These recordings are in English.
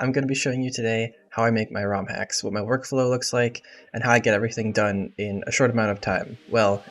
I'm going to be showing you today how I make my ROM hacks, what my workflow looks like, and how I get everything done in a short amount of time. Well,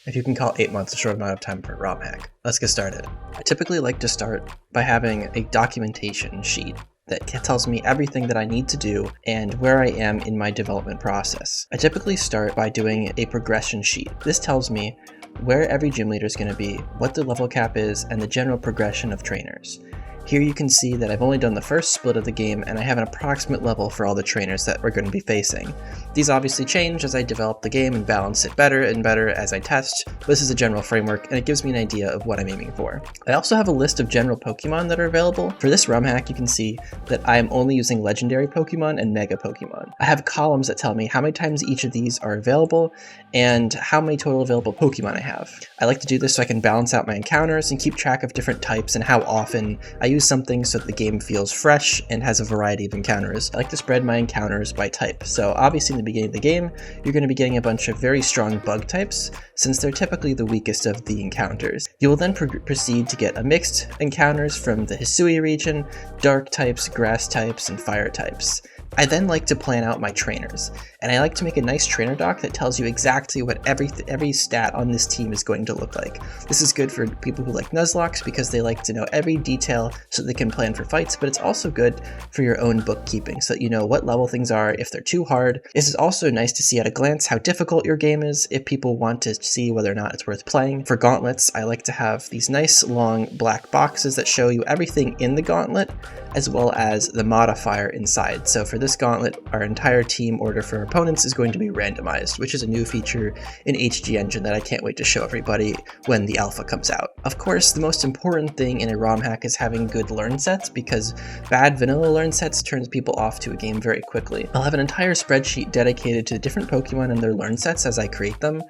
if you can call 8 months a short amount of time for a ROM hack. Let's get started. I typically like to start by having a documentation sheet that tells me everything that I need to do and where I am in my development process. I typically start by doing a progression sheet. This tells me where every gym leader is going to be, what the level cap is, and the general progression of trainers. Here you can see that I've only done the first split of the game and I have an approximate level for all the trainers that we're going to be facing. These obviously change as I develop the game and balance it better and better as I test, but this is a general framework and it gives me an idea of what I'm aiming for. I also have a list of general Pokemon that are available. For this ROM hack you can see that I am only using legendary Pokemon and Mega Pokemon. I have columns that tell me how many times each of these are available and how many total available Pokemon I have. I like to do this so I can balance out my encounters and keep track of different types and how often I use something so that the game feels fresh and has a variety of encounters. I like to spread my encounters by type. So obviously in the beginning of the game, you're going to be getting a bunch of very strong bug types, since they're typically the weakest of the encounters. You will then proceed to get a mixed encounters from the Hisui region, dark types, grass types, and fire types. I then like to plan out my trainers, and I like to make a nice trainer doc that tells you exactly what every stat on this team is going to look like. This is good for people who like Nuzlockes because they like to know every detail so they can plan for fights, but it's also good for your own bookkeeping so that you know what level things are, if they're too hard. This is also nice to see at a glance how difficult your game is if people want to see whether or not it's worth playing. For gauntlets, I like to have these nice long black boxes that show you everything in the gauntlet as well as the modifier inside. So for this gauntlet, our entire team order for opponents is going to be randomized, which is a new feature in HG Engine that I can't wait to show everybody when the alpha comes out. Of course, the most important thing in a ROM hack is having good learn sets, because bad vanilla learn sets turns people off to a game very quickly. I'll have an entire spreadsheet dedicated to different Pokemon and their learn sets as I create them.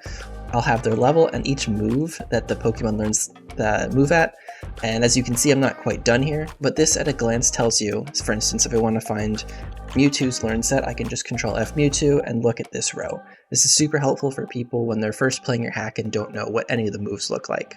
I'll have their level and each move that the Pokemon learns the move at. And as you can see, I'm not quite done here, but this at a glance tells you, for instance, if I want to find Mewtwo's learn set, I can just Control F Mewtwo and look at this row. This is super helpful for people when they're first playing your hack and don't know what any of the moves look like.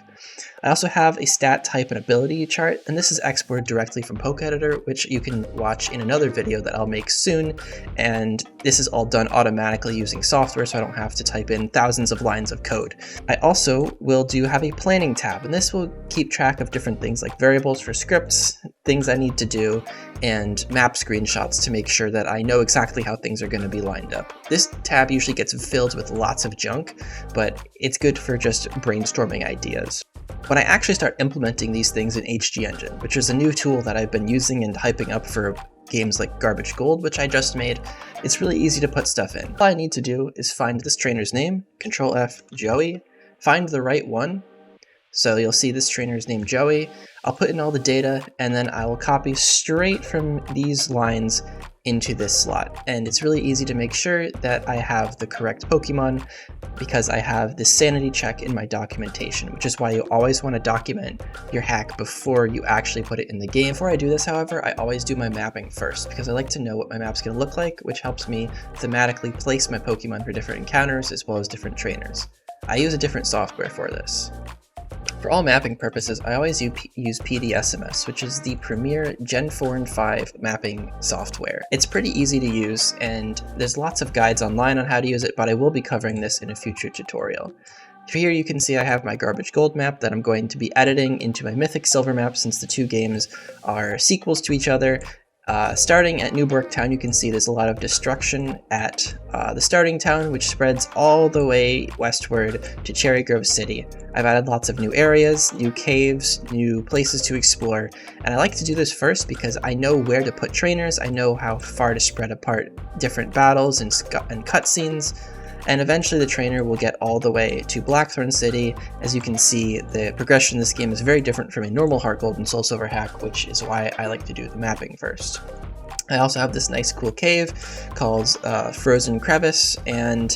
I also have a stat type and ability chart, and this is exported directly from PokeEditor, which you can watch in another video that I'll make soon, and this is all done automatically using software, so I don't have to type in thousands of lines of code. I also will have a planning tab, and this will keep track of different things like variables for scripts, things I need to do, and map screenshots to make sure that I know exactly how things are going to be lined up. This tab usually gets filled with lots of junk, but it's good for just brainstorming ideas. When I actually start implementing these things in HG Engine, which is a new tool that I've been using and hyping up for games like Garbage Gold, which I just made, it's really easy to put stuff in. All I need to do is find this trainer's name, Control F Joey, find the right one. So you'll see this trainer's name Joey. I'll put in all the data and then I will copy straight from these lines into this slot. And it's really easy to make sure that I have the correct Pokemon because I have this sanity check in my documentation, which is why you always want to document your hack before you actually put it in the game. Before I do this, however, I always do my mapping first because I like to know what my map's going to look like, which helps me thematically place my Pokemon for different encounters as well as different trainers. I use a different software for this. For all mapping purposes, I always use PDSMS, which is the premier Gen 4 and 5 mapping software. It's pretty easy to use, and there's lots of guides online on how to use it, but I will be covering this in a future tutorial. Here you can see I have my Garbage Gold map that I'm going to be editing into my Mythic Silver map since the two games are sequels to each other. Starting at Newburgh Town, you can see there's a lot of destruction at the starting town, which spreads all the way westward to Cherry Grove City. I've added lots of new areas, new caves, new places to explore, and I like to do this first because I know where to put trainers, I know how far to spread apart different battles and cutscenes, and eventually the trainer will get all the way to Blackthorn City. As you can see, the progression in this game is very different from a normal Heart Gold and Soul Silver hack, which is why I like to do the mapping first. I also have this nice cool cave called Frozen Crevice, and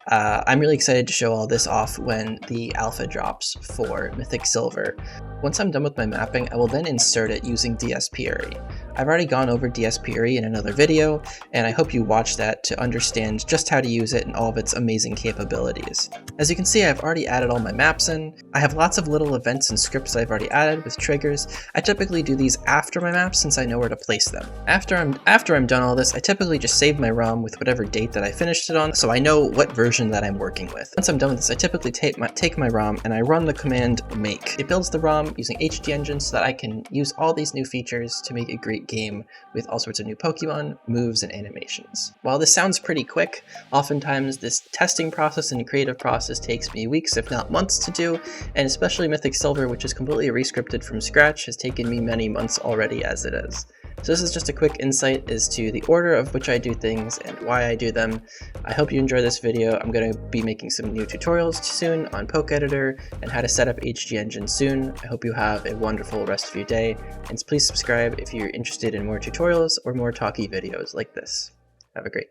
I'm really excited to show all this off when the alpha drops for Mythic Silver. Once I'm done with my mapping, I will then insert it using DSP Array. I've already gone over DSPRE in another video, and I hope you watch that to understand just how to use it and all of its amazing capabilities. As you can see, I've already added all my maps in. I have lots of little events and scripts I've already added with triggers. I typically do these after my maps since I know where to place them. After I'm done all this, I typically just save my ROM with whatever date that I finished it on, so I know what version that I'm working with. Once I'm done with this, I typically take my ROM and I run the command make. It builds the ROM using HD Engine so that I can use all these new features to make a great game with all sorts of new Pokemon, moves, and animations. While this sounds pretty quick, oftentimes this testing process and creative process takes me weeks, if not months to do, and especially Mythic Silver, which is completely rescripted from scratch, has taken me many months already as it is. So this is just a quick insight as to the order of which I do things and why I do them. I hope you enjoy this video. I'm going to be making some new tutorials soon on Poke Editor and how to set up HD Engine soon. I hope you have a wonderful rest of your day, and please subscribe if you're interested in more tutorials or more talky videos like this. Have a great day.